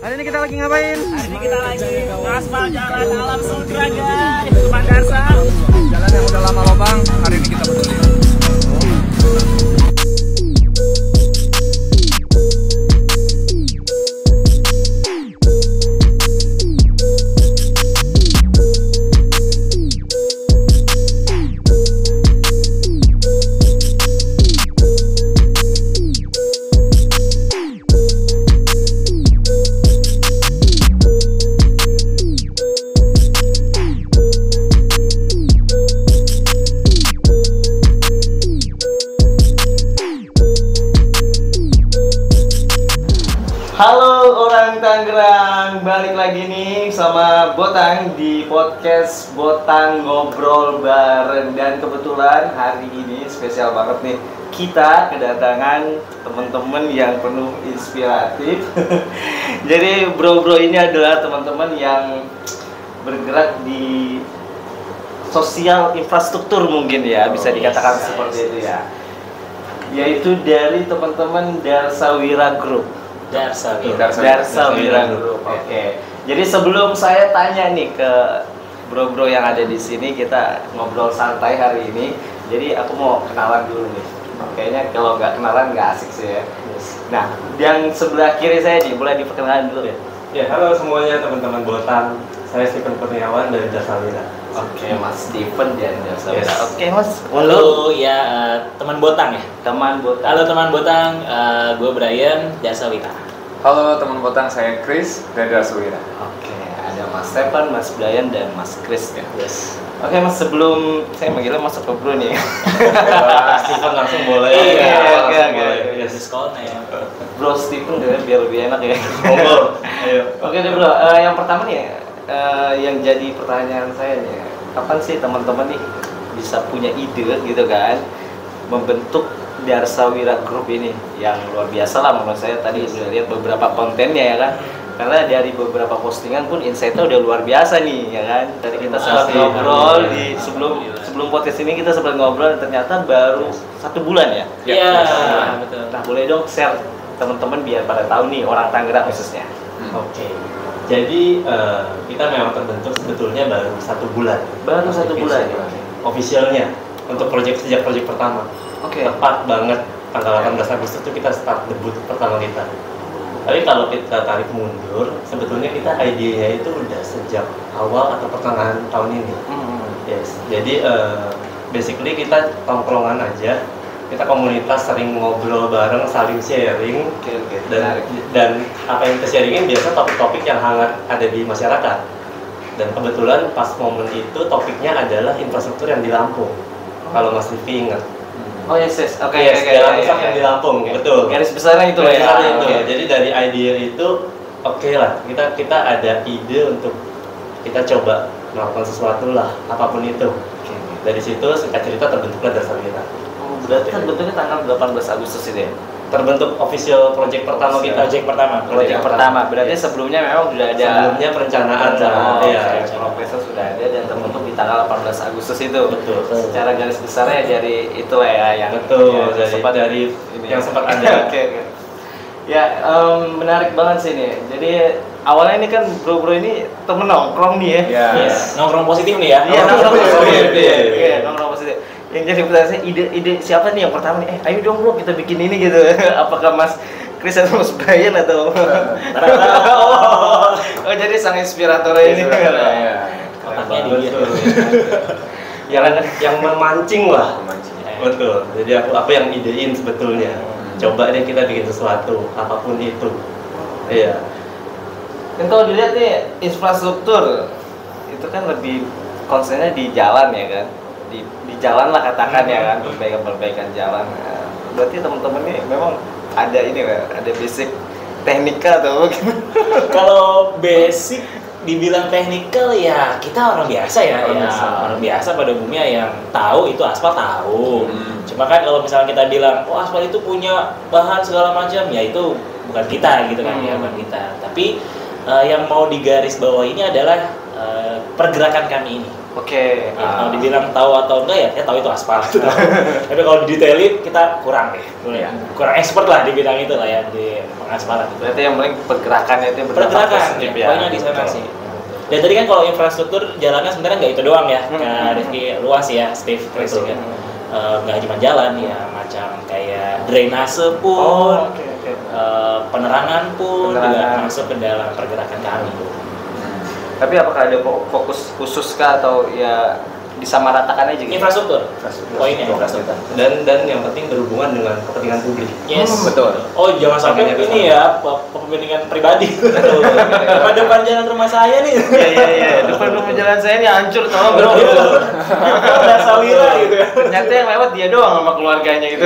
Hari ini kita lagi ngapain? Hari ini kita lagi ngaspal jalan alam Sudra guys, Makassar. Jalan yang udah lama lubang, hari ini kita betulin. Halo orang Tangerang, balik lagi nih sama Botang di podcast Botang Ngobrol Bareng. Dan kebetulan hari ini spesial banget nih, kita kedatangan teman-teman yang penuh inspiratif. Jadi bro-bro ini adalah teman-teman yang bergerak di sosial infrastruktur mungkin ya, bisa dikatakan seperti itu ya. Yaitu dari teman-teman Darsawira Group. Darsawira Group. Oke. Jadi sebelum saya tanya nih ke bro-bro yang ada di sini, kita ngobrol santai hari ini. Jadi aku mau kenalan dulu nih. Kayaknya kalau nggak kenalan nggak asik sih ya. Nah, yang sebelah kiri saya nih, boleh diperkenalkan dulu ya. Ya, halo semuanya teman-teman Botang. Saya Stephen Kurniawan dari Darsawira. Oke, Mas Stephen dan Darsawira. Yes. Oke, Mas. Halo ya, teman Botang ya. Teman Botang. Halo teman Botang, gue Brian Darsawira. Halo teman Botang, saya Chris dari Darsawira. Oke, ada Mas Stephen, Mas Brian, dan Mas Chris ya. Yes. Oke, Mas, sebelum saya manggilnya Mas atau Bro nih. Stephen langsung boleh. Iya, langsung oke. boleh. Yes. Sekolah ya. Bro Stephen deh, biar lebih enak ya. Monggo. Ayo. Oke deh bro, yang pertama nih, yang jadi pertanyaan saya nih, kapan sih teman-teman nih bisa punya ide gitu kan, membentuk Darsawira Group ini yang luar biasa lah menurut saya. Tadi sudah lihat beberapa kontennya ya kan, karena dari beberapa postingan pun insight-nya udah luar biasa nih ya kan. Tadi kita sempat ngobrol di sebelum podcast ini, kita sempat ngobrol dan ternyata baru 1 bulan ya. Iya, betul. Nah, boleh dong share teman-teman biar pada tahu nih, orang Tangerang khususnya. Oke. Jadi kita memang terbentuk sebetulnya baru 1 bulan. Baru 1 bulan ya. Officialnya untuk sejak proyek pertama. Oke. Tepat banget tanggal 18 Agustus itu kita start debut pertama kita. Tapi kalau kita tarik mundur, sebetulnya kita idenya itu udah sejak awal atau pertengahan tahun ini. Yes. Jadi basically kita tongkrongan aja. Kita komunitas sering ngobrol bareng, saling sharing. Oke. Dan apa yang kita sharingin biasa topik-topik yang hangat ada di masyarakat. Dan kebetulan pas momen itu topiknya adalah infrastruktur yang di Lampung. Kalau Mas Livi ingat. Oh yes. Oke. Jalan rusak yang di Lampung, betul. Garis besarnya itu lah ya. Garis besarnya itu. Oke. Jadi dari idea itu oke lah, kita ada ide untuk kita coba melakukan sesuatu lah, apapun itu. Dari situ singkat cerita terbentuklah Darsawira. Oh, berarti kan bentuknya tanggal 18 Agustus itu ya. Terbentuk official project pertama kita. Project pertama. Berarti sebelumnya memang sudah ada. Sebelumnya perencanaan Iya. Proposal sudah ada dan terbentuk di tanggal 18 Agustus itu. Betul. Secara garis besarnya dari itu lah ya yang Betul, ya, dari ini. yang sempat ada. Oke. Ya, menarik banget sih ini. Jadi awalnya ini kan bro-bro ini temen nongkrong nih ya. Yes. Nongkrong positif nih ya. Iya, nongkrong positif. Iya. Iya, nongkrong positif. Yang jadi pertanyaan saya, ide siapa nih yang pertama nih? Ayo dong bro, kita bikin ini gitu. Apakah Mas Chris atau Mas Brian atau? Oh, jadi sang inspiratornya ini. Otaknya dia. Yang memancing lah. Betul. Jadi aku yang idein sebetulnya. Coba deh kita bikin sesuatu, apapun itu. Iya. Dan kalau dilihat nih infrastruktur itu kan lebih konsennya di jalan ya kan, di jalan lah katakan ya kan, perbaikan jalan. Nah, berarti teman-teman ini memang ada ini lah, ada basic teknika atau gimana? Kalau basic dibilang teknikal ya kita orang biasa ya, orang biasa pada umumnya yang tahu itu aspal tahu. Cuma kan kalau misalnya kita bilang oh aspal itu punya bahan segala macam ya itu bukan kita gitu kan ya, bukan kita. Tapi yang mau digaris bawah ini adalah pergerakan kami ini. Oke. Ya, kalau dibilang tahu atau enggak ya tahu itu aspal. Tapi kalau didetailin kita kurang deh. Iya. Kurang expert lah di bidang itu lah ya di pengaspalan. Berarti yang paling pergerakannya itu yang berdampak Pergerakan, positif ya, pokoknya di sana sih. Dan tadi kan kalau infrastruktur jalannya sebenarnya nggak itu doang ya, kayak Rifki luas ya, Steve Chris juga. Nggak cuma jalan ya, macam kayak drainase pun, penerangan pun juga masuk ke dalam pergerakan kami. Tapi apakah ada fokus khusus kah atau ya disamaratakan aja gitu? Infrastruktur. Poinnya infrastruktur. Dan yang penting berhubungan dengan kepentingan publik. Yes. Betul. Oh, jangan sampai Makanya ini ya kepentingan pribadi. Depan jalan rumah saya nih. Iya. Depan rumah jalan saya ini hancur tolong bro. Ada sawira gitu ya. Ternyata yang lewat dia doang sama keluarganya gitu.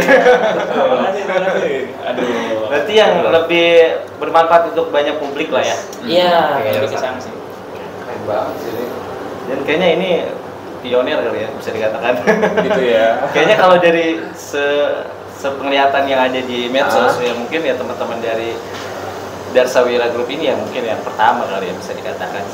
Aduh. Berarti yang lebih bermanfaat untuk banyak publik lah ya. Iya, lebih ke sana sih. Keren banget sih ini. Dan kayaknya ini pionir kali ya bisa dikatakan. Gitu ya. Kayaknya kalau dari sepenglihatan yang ada di medsos ya mungkin ya teman-teman dari Darsawira Group ini ya mungkin yang pertama kali ya bisa dikatakan.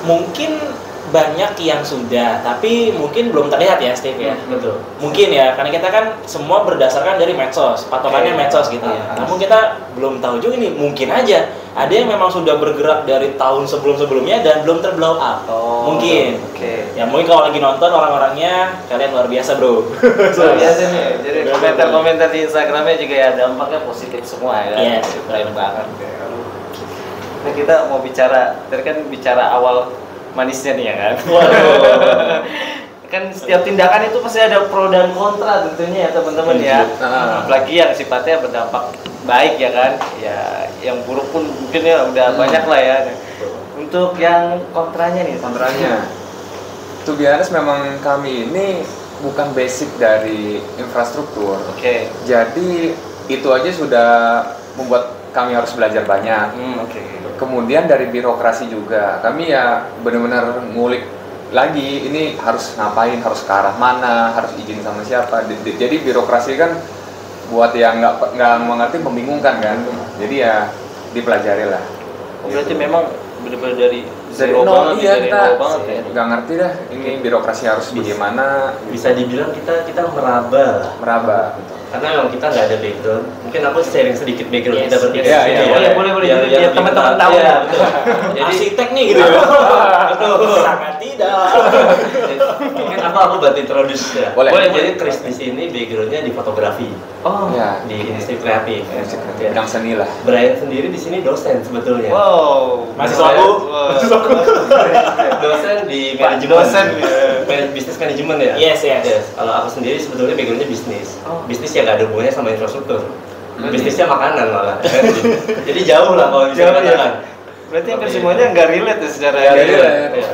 Mungkin banyak yang sudah, tapi mungkin belum terlihat ya Steve ya. Betul. Mungkin ya, karena kita kan semua berdasarkan dari medsos, patokannya medsos gitu ya. Namun kita belum tahu juga nih, mungkin aja ada yang memang sudah bergerak dari tahun sebelum-sebelumnya dan belum terblow up. Mungkin. Oke. Ya mungkin kalau lagi nonton orang-orangnya kalian luar biasa bro. Luar biasa nih. Jadi komentar-komentar di Instagramnya juga ya dampaknya positif semua ya. Yes. Keren banget. Nah kita mau bicara, tadi kan bicara awal manisnya nih ya kan. Waduh. Kan setiap tindakan itu pasti ada pro dan kontra tentunya ya teman-teman ya. Apalagi yang sifatnya berdampak baik ya kan. Ya yang buruk pun mungkin ya udah banyak lah ya. Untuk yang kontranya nih. Kontranya, to be honest memang kami ini bukan basic dari infrastruktur. Oke. Jadi itu aja sudah membuat kami harus belajar banyak. Oke. Kemudian dari birokrasi juga, kami ya benar-benar ngulik lagi ini harus ngapain, harus ke arah mana, harus izin sama siapa. Jadi birokrasi kan buat yang nggak mengerti membingungkan kan. Jadi ya dipelajari lah. Berarti memang benar-benar dari Dari zero nol, banget, iya dari kita nol banget ya. nggak ngerti dah ini birokrasi harus bagaimana. Bisa dibilang kita meraba lah. Meraba. Karena memang kita nggak ada background. Mungkin aku sharing sedikit background Yes. kita bertiga. Iya, di iya. sini ya. Boleh, Yang biar kita- teman-teman tahu iya, ya. betul. Jadi Arsitek nih gitu ya. betul. Sangat tidak. Mungkin aku bantu introduce ya. Boleh. Jadi Chris di sini backgroundnya di fotografi, Oh. Ya, di industri kreatif. Ya. bidang seni lah. Brian sendiri di sini dosen sebetulnya. Wow. Mahasiswaku. Dosen di Pak manajemen. dosen, Bisnis manajemen ya. Yes. Kalau aku sendiri sebetulnya backgroundnya bisnis. Oh. Bisnis yang nggak ada hubungannya sama infrastruktur. Bisnisnya makanan malah. Jadi jauh lah kalau bisa Jauh, ya. dikatakan. Berarti hampir semuanya nggak relate ya secara Nggak ini. relate. Iya.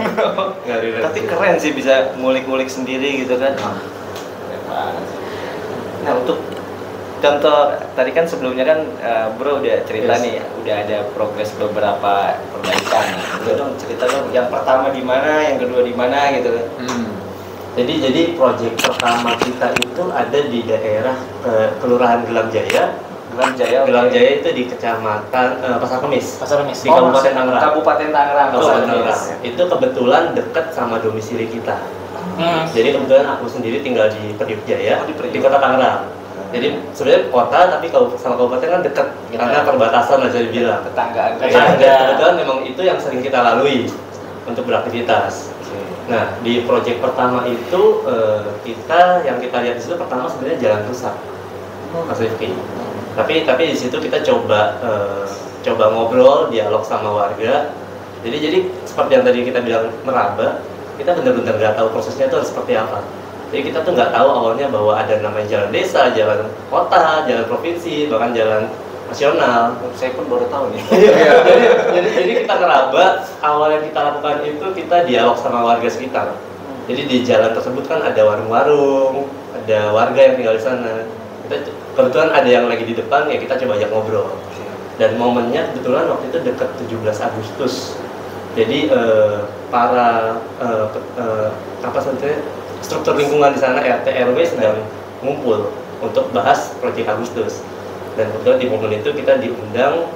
Nggak relate. Tapi keren sih bisa ngulik-ngulik sendiri gitu kan. Keren banget. Nah untuk contoh tadi kan sebelumnya kan bro udah cerita Yes. nih udah ada progres beberapa perbaikan. Udah dong cerita dong yang pertama di mana, yang kedua di mana gitu kan. Jadi proyek pertama kita itu ada di daerah Kelurahan Gelam Jaya. Gelam Jaya. Gelam oke. Jaya itu di Kecamatan Pasar Kemis. Pasar Kemis. Di Kabupaten Tangerang. Kabupaten Tangerang. Kabupaten Betul. Tangerang. Itu kebetulan dekat sama domisili kita. Jadi kebetulan aku sendiri tinggal di Priuk Jaya, Oh, di Priuk. di kota Tangerang. Jadi sebenarnya kota tapi sama kabupaten kan dekat karena perbatasan lah bisa dibilang. Tetanggaan. Tetangga. Kebetulan memang itu yang sering kita lalui untuk beraktivitas. Nah di proyek pertama itu yang kita lihat di situ pertama sebenarnya jalan rusak, Mas Rifki. Tapi di situ kita coba ngobrol, dialog sama warga. Jadi seperti yang tadi kita bilang meraba, kita benar-benar nggak tahu prosesnya itu harus seperti apa. Jadi kita tuh nggak tahu awalnya bahwa ada namanya jalan desa, jalan kota, jalan provinsi, bahkan jalan nasional. Saya pun baru tahu nih. jadi kita ngeraba, awal yang kita lakukan itu kita dialog sama warga sekitar. Jadi di jalan tersebut kan ada warung-warung, ada warga yang tinggal di sana. Kita kebetulan ada yang lagi di depan ya kita coba ajak ngobrol. Dan momennya kebetulan waktu itu dekat 17 Agustus. Jadi para apa sebetulnya struktur lingkungan di sana RT RW sedang ngumpul untuk bahas proyek Agustus. Dan kebetulan di momen itu kita diundang,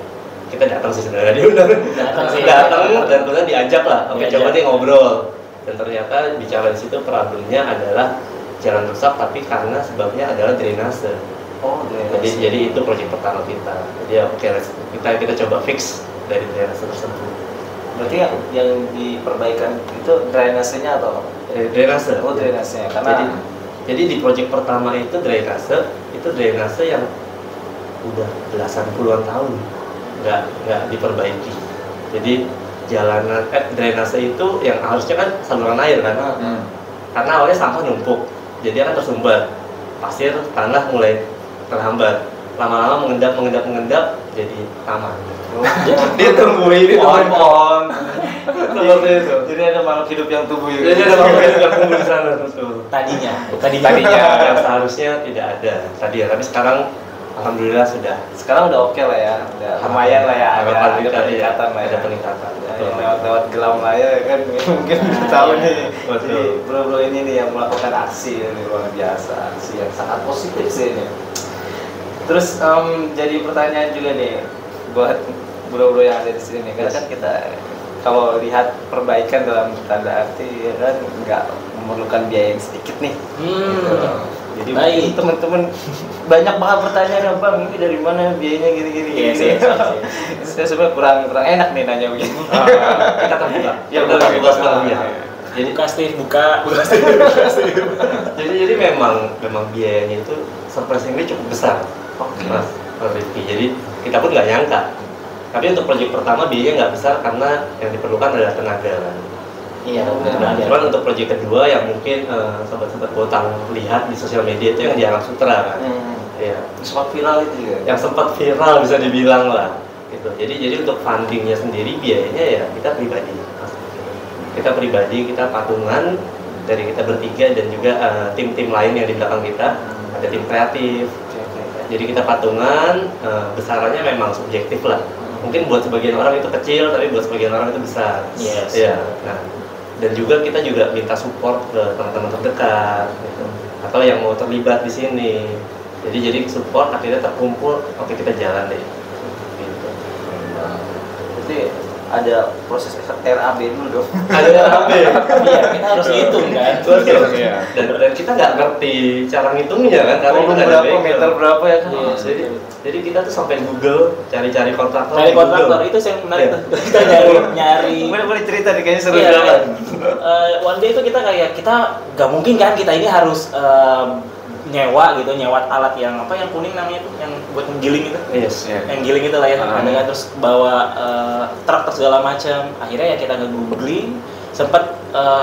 kita datang sih sebenarnya diundang, datang dan kemudian diajak lah, oke coba deh ngobrol. Dan ternyata bicara di situ problemnya adalah jalan rusak, tapi karena sebabnya adalah drainase. Oh, Jadi itu proyek pertama kita. Jadi ya, oke, kita coba fix dari drainase tersebut. Berarti yang diperbaikan itu drainasenya atau? Drainase. Oh, drainasenya. Karena jadi di proyek pertama itu drainase yang udah belasan puluhan tahun nggak diperbaiki. Jadi jalanan drainase itu yang harusnya kan saluran air kan, karena awalnya sampah numpuk, jadi akan tersumbat, pasir tanah mulai terhambat, lama-lama mengendap jadi taman. Dia tumbuhin itu pohon seperti itu. Jadi ada makhluk hidup yang tumbuh juga. Jadi ada makhluk hidup yang tumbuh di sana betul. Tadinya Yang seharusnya tidak ada tadi ya, tapi sekarang alhamdulillah sudah. Sekarang udah oke lah ya, udah lumayan lah ya, ada peningkatan lah ya. Ada peningkatan. Yang lewat gelam lah ya kan mungkin udah tahu nih. Betul. Jadi bro-bro ini nih yang melakukan aksi ini luar biasa, aksi yang sangat positif sih ini. Terus jadi pertanyaan juga nih buat bro-bro yang ada di sini nih, karena kan kita kalau lihat perbaikan dalam tanda arti ya kan nggak memerlukan biaya yang sedikit nih. Gitu. Jadi teman-teman banyak banget pertanyaan, bang ini dari mana biayanya gini-gini. Saya sebenarnya kurang enak nih nanya begini. Kita terbuka. Ya buka sekarang ya. Jadi buka. Jadi memang biayanya itu surprisingly cukup besar. Mas Rifki. Jadi kita pun nggak nyangka. Tapi untuk proyek pertama biayanya nggak besar karena yang diperlukan adalah tenaga kan. Iya, Cuman untuk proyek kedua yang mungkin sobat-sobat Botang lihat di sosial media itu yang dianggap sutra kan. Iya. Sempat viral itu juga. Yang sempat viral bisa dibilang lah. Gitu. Jadi untuk fundingnya sendiri biayanya ya kita pribadi. Kita patungan dari kita bertiga dan juga tim-tim lain yang di belakang kita. Ada tim kreatif. Jadi kita patungan, besarannya memang subjektif lah. Mungkin buat sebagian orang itu kecil, tapi buat sebagian orang itu besar. Yes. Ya. Nah, dan juga kita minta support ke teman-teman terdekat, gitu. Atau yang mau terlibat di sini. Jadi support akhirnya terkumpul, oke kita jalan deh. Gitu. Jadi ada proses RAB dulu dong. Ada RAB. Iya, kita harus ngitung kan. Betul. Dan kita nggak ngerti cara ngitungnya kan, karena itu nggak ada berapa meter berapa ya kan. Jadi kita tuh sampai Google cari kontraktor. Cari kontraktor itu yang menarik tuh. Kita nyari. Boleh cerita nih kayaknya seru Iya, banget. one day itu kita nggak mungkin kan kita ini harus nyewa alat yang kuning namanya itu yang buat menggiling itu. Yes. Yang giling itu lah ya, dengan terus bawa truk segala macam. Akhirnya ya kita nge-googling, sempat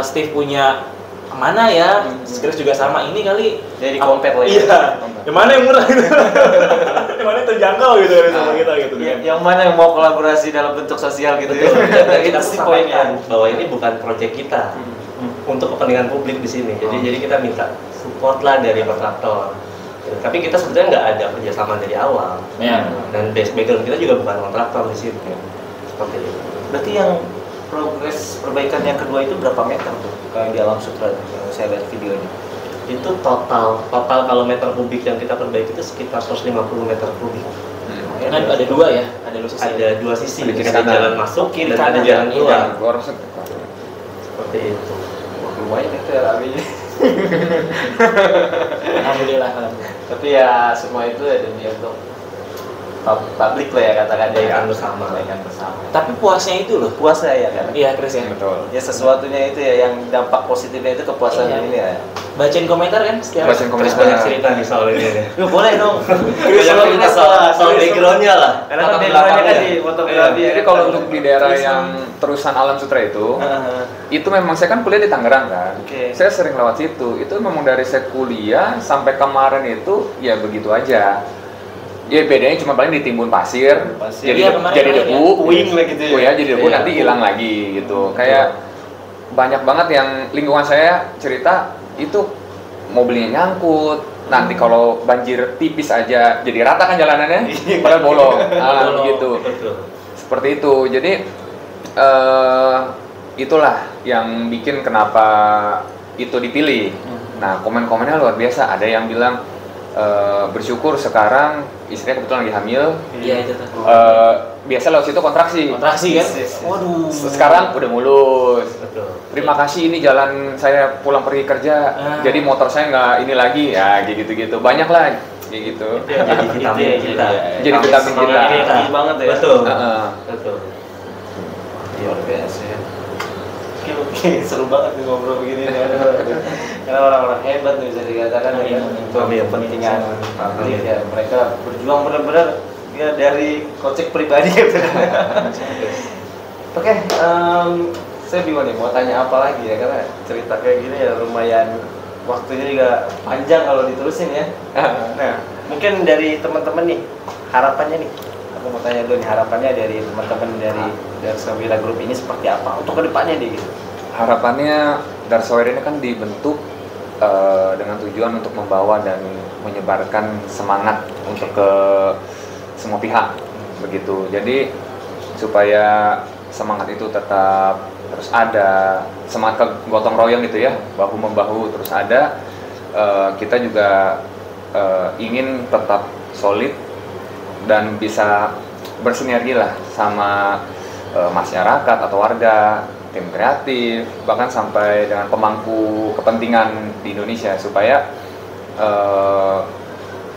Steve punya mana ya, Chris juga sama ini kali. Jadi compare lah ya. Iya. Yang mana yang murah itu? Yang mana yang terjangkau gitu sama kita gitu. Yang mana yang mau kolaborasi dalam bentuk sosial gitu ya. Dan kita sih poinnya bahwa ini bukan proyek kita untuk kepentingan publik di sini. Jadi kita minta support lah dari kontraktor. Tapi kita sebetulnya nggak ada kerjasama dari awal. Dan background kita juga bukan kontraktor di sini. Seperti itu. Berarti yang progres perbaikan yang kedua itu berapa meter tuh? Kayak di Alam Sutra yang saya lihat videonya. Itu total kalau meter kubik yang kita perbaiki itu sekitar 150 meter kubik. Kan ada dua ya, Ada dua sisi. Ada jalan masuk dan ada jalan keluar. Seperti itu. Lumayan itu ya RAB-nya. Alhamdulillah. Tapi ya semua itu ya demi untuk publik lah ya katakan Kebaikan bersama. Tapi puasnya itu loh. Puasa ya kan. Iya, Chris ya. Betul. Ya sesuatunya itu ya yang dampak positifnya itu kepuasan ini ya. Bacain komentar kan setiap. Bacain Chris komentar. banyak cerita nih soal ini. Lu boleh dong. Chris cerita soal backgroundnya lah. Karena kan backgroundnya kan di fotografi. Jadi kalau untuk di daerah yang terusan Alam Sutra itu memang saya kan kuliah di Tangerang kan. Saya sering lewat situ. Itu memang dari saya kuliah sampai kemarin itu ya begitu aja. Ya bedanya cuma paling ditimbun pasir. Jadi debu, puing lah gitu ya. Jadi debu nanti hilang lagi gitu. Kayak banyak banget yang lingkungan saya cerita itu mobilnya nyangkut. Nanti kalau banjir tipis aja jadi rata kan jalanannya, padahal bolong. Gitu. Seperti itu. Jadi itulah yang bikin kenapa itu dipilih. Nah, komen-komennya luar biasa. Ada yang bilang bersyukur sekarang istrinya kebetulan lagi hamil. Iya itu tuh. biasa lewat situ kontraksi. Kontraksi kan? Yes. Waduh. Sekarang udah mulus. Betul. Terima kasih, ini jalan saya pulang pergi kerja. Jadi motor saya nggak ini lagi, ya kayak gitu-gitu. Banyak lah kayak gitu. Itu yang jadi vitamin kita. Jadi vitamin kita. Tinggi banget ya. Betul. Heeh. Betul. Luar biasa ya. Oke, seru banget nih ngobrol begini nih. Karena orang-orang hebat nih bisa dikatakan ya kan untuk kepentingan publik ya. Mereka berjuang benar-benar ya dari kocek pribadi gitu. Oke, saya bingung nih mau tanya apa lagi ya, karena cerita kayak gini ya lumayan waktunya juga panjang kalau diterusin ya. Nah, mungkin dari teman-teman nih harapannya nih, aku mau tanya dulu nih harapannya dari teman-teman dari Darsawira Group ini seperti apa untuk kedepannya nih gitu. Harapannya Darsawira ini kan dibentuk dengan tujuan untuk membawa dan menyebarkan semangat untuk ke semua pihak begitu. Jadi supaya semangat itu tetap terus ada, semangat gotong royong gitu ya, bahu membahu terus ada. Kita juga ingin tetap solid dan bisa bersinergi lah sama masyarakat atau warga, tim kreatif, bahkan sampai dengan pemangku kepentingan di Indonesia supaya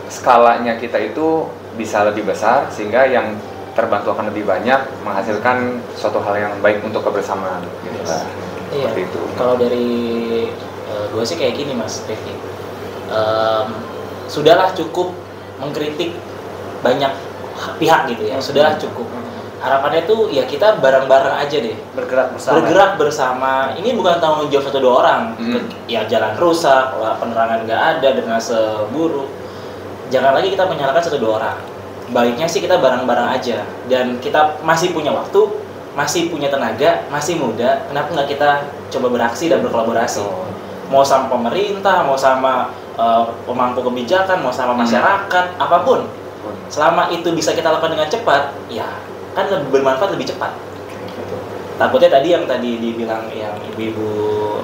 skalanya kita itu bisa lebih besar sehingga yang terbantu akan lebih banyak menghasilkan suatu hal yang baik untuk kebersamaan gitu lah. Iya. Seperti itu. Kalau dari gue sih kayak gini Mas Rifki, sudahlah cukup mengkritik banyak pihak gitu ya, sudahlah cukup. Harapannya tuh ya kita bareng-bareng aja deh, bergerak bersama. Ini bukan tanggung jawab satu dua orang. Ya jalan rusak, penerangan nggak ada, drainase buruk, jangan lagi kita menyalahkan satu dua orang. Baiknya sih kita bareng-bareng aja, dan kita masih punya waktu, masih punya tenaga, masih muda, kenapa nggak kita coba beraksi dan berkolaborasi? Mau sama pemerintah, mau sama pemangku kebijakan, mau sama masyarakat, apapun, selama itu bisa kita lakukan dengan cepat, ya kan lebih bermanfaat, lebih cepat. Takutnya tadi yang dibilang yang ibu-ibu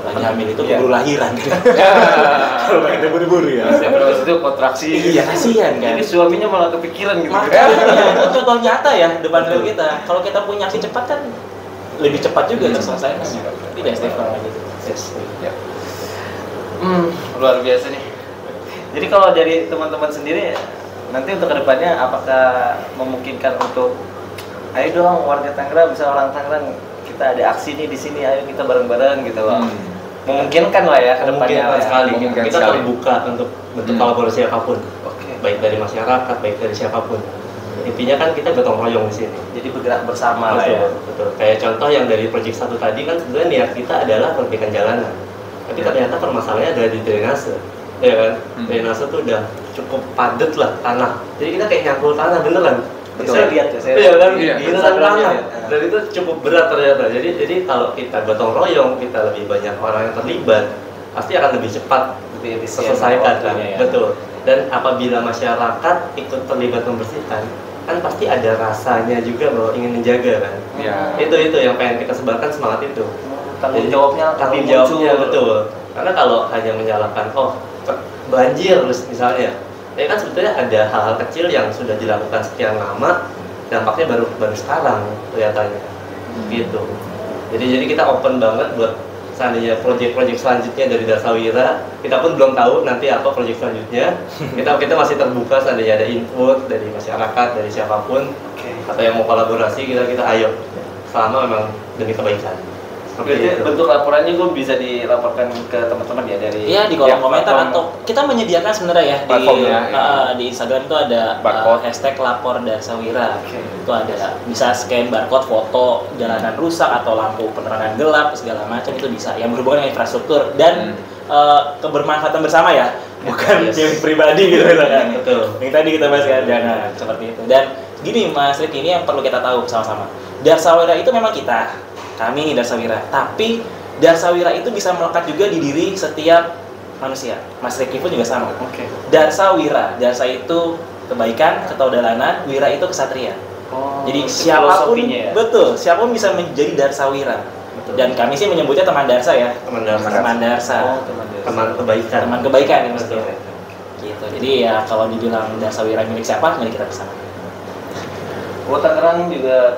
lagi hamil itu keburu lahiran. Kalau pengen buru-buru ya. Terus itu kontraksi. Iya, kasihan kan. Jadi suaminya malah kepikiran gitu. Makanya itu contoh nyata ya depan real kita. Kalau kita punya aksi cepat kan lebih cepat juga terselesaikan. Tidak Steve kalau gitu. Yes. Ya. Luar biasa nih. Jadi kalau dari teman-teman sendiri nanti untuk kedepannya apakah memungkinkan untuk ayo dong warga Tangerang, bisa orang Tangerang kita ada aksi nih di sini, ayo kita bareng-bareng gitu loh. Memungkinkan lah ya kedepannya. Memungkinkan sekali. Memungkinkan Kita sekali. terbuka untuk bentuk kolaborasi apapun. Baik dari masyarakat, baik dari siapapun. Intinya kan kita gotong royong di sini. Jadi bergerak bersama lah ya. Betul. Kayak contoh yang dari Project 1 tadi kan sebenarnya niat kita adalah perbaikan jalanan. Tapi ternyata permasalahannya adalah di drainase. Ya kan? Drainase tuh udah cukup padat lah tanah. Jadi kita kayak nyangkul tanah beneran. Betul. Saya lihat ya, Iya kan? Iya. Beneran tanah. Dan itu cukup berat ternyata. Jadi kalau kita gotong royong, kita lebih banyak orang yang terlibat, pasti akan lebih cepat Lebih efisien selesaikan kan. waktunya ya. Betul. Dan apabila masyarakat ikut terlibat membersihkan, kan pasti ada rasanya juga bahwa ingin menjaga kan. Iya. Itu yang pengen kita sebarkan, semangat itu. Tanggung jawabnya Tanggung jawabnya betul. Karena kalau hanya menyalahkan banjir misalnya, ya kan sebetulnya ada hal-hal kecil yang sudah dilakukan sekian lama, dampaknya baru sekarang kelihatannya. Gitu. Jadi kita open banget buat seandainya proyek-proyek selanjutnya dari Darsawira. Kita pun belum tahu nanti apa proyek selanjutnya. Kita masih terbuka seandainya ada input dari masyarakat, dari siapapun, atau yang mau kolaborasi, kita ayo. Selama memang demi kebaikan. Berarti bentuk laporannya gue bisa dilaporkan ke teman-teman ya dari Iya, di kolom komentar atau kita menyediakan sebenarnya ya di Instagram itu ada hashtag lapor Darsawira. Itu ada, bisa scan barcode foto jalanan rusak atau lampu penerangan gelap segala macam, itu bisa yang berhubungan dengan infrastruktur dan kebermanfaatan bersama ya, bukan yang pribadi gitu kan. Betul. Yang tadi kita bahas kan, jangan seperti itu. Dan gini Mas Rifki, ini yang perlu kita tahu sama-sama. Darsawira itu memang kami nih Darsawira, tapi Darsawira itu bisa melekat juga di diri setiap manusia. Mas Rifki pun juga sama. Darsawira, Darsa itu kebaikan, keteladanan, Wira itu kesatria. Jadi siapapun, betul, siapapun bisa menjadi Darsawira. Dan kami sih menyebutnya teman Darsa ya. Teman Darsa. Teman kebaikan. Teman kebaikan ya Mas. Gitu. Jadi ya kalau dibilang Darsawira milik siapa, milik kita bersama. Buat Tangerang juga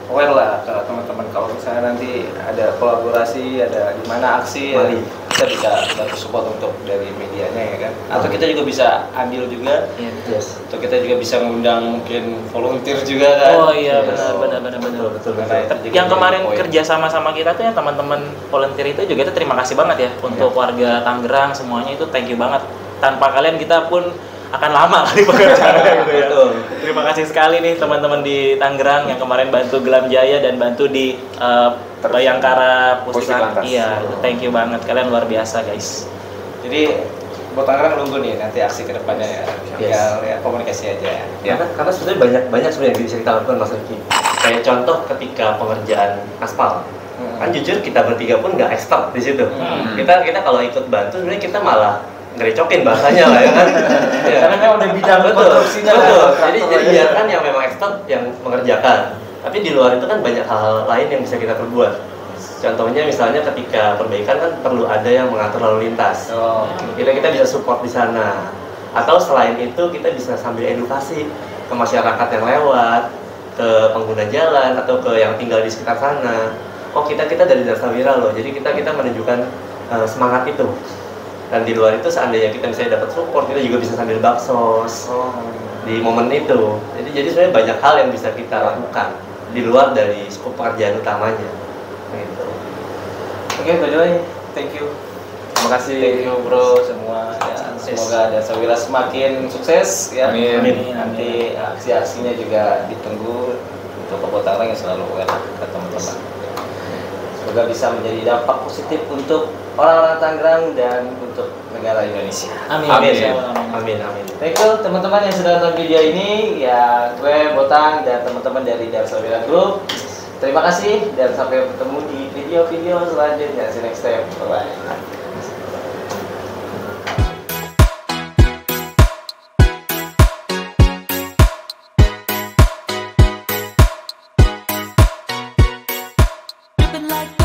aware lah ke teman-teman kalau misalnya nanti ada kolaborasi, ada di mana aksi, ya, kita bisa bantu support untuk dari medianya ya kan. Atau kita juga bisa ambil juga. Yes. Atau kita juga bisa ngundang mungkin volunteer juga kan. Oh iya, benar. Betul. Yang kemarin kerja sama kita tuh yang teman-teman volunteer itu juga itu terima kasih banget ya untuk warga Tangerang semuanya, itu thank you banget. Tanpa kalian kita pun akan lama kali pekerjaannya gitu ya. Terima kasih sekali nih teman-teman di Tangerang yang kemarin bantu Gelam Jaya dan bantu di Bayangkara Pusat. Iya, thank you banget, kalian luar biasa guys. Jadi buat Tangerang nunggu nih nanti aksi kedepannya ya. Tinggal ya komunikasi aja ya. Karena sebenarnya banyak sebenarnya yang bisa kita lakukan Mas Riki. Kayak contoh ketika pengerjaan aspal. Kan jujur kita bertiga pun nggak expert di situ. Kita kalau ikut bantu sebenarnya kita malah ngerecokin bahasanya lah ya kan. Karena memang udah bidang konstruksinya. Betul. Jadi biarkan yang memang expert yang mengerjakan. Tapi di luar itu kan banyak hal lain yang bisa kita perbuat. Contohnya misalnya ketika perbaikan kan perlu ada yang mengatur lalu lintas. Kita bisa support di sana. Atau selain itu kita bisa sambil edukasi ke masyarakat yang lewat, ke pengguna jalan atau ke yang tinggal di sekitar sana. Oh kita dari Darsawira loh. Jadi kita menunjukkan semangat itu. Dan di luar itu seandainya kita misalnya dapat support, kita juga bisa sambil baksos di momen itu. Jadi sebenarnya banyak hal yang bisa kita lakukan di luar dari skop pekerjaan utamanya. Gitu. Oke, by the way, thank you. Terima kasih. Thank you bro semua. Ya, semoga Darsawira semakin sukses ya. Amin. Nanti aksi-aksinya juga ditunggu untuk Kota Tangerang yang selalu aware ke teman-teman. Semoga bisa menjadi dampak positif untuk orang-orang Tangerang dan untuk negara Indonesia. Amin. Thank you teman-teman yang sudah nonton video ini. Ya, gue Botang dan teman-teman dari Darsawira Group. Terima kasih dan sampai bertemu di video-video selanjutnya. See you next time. Bye-bye. Like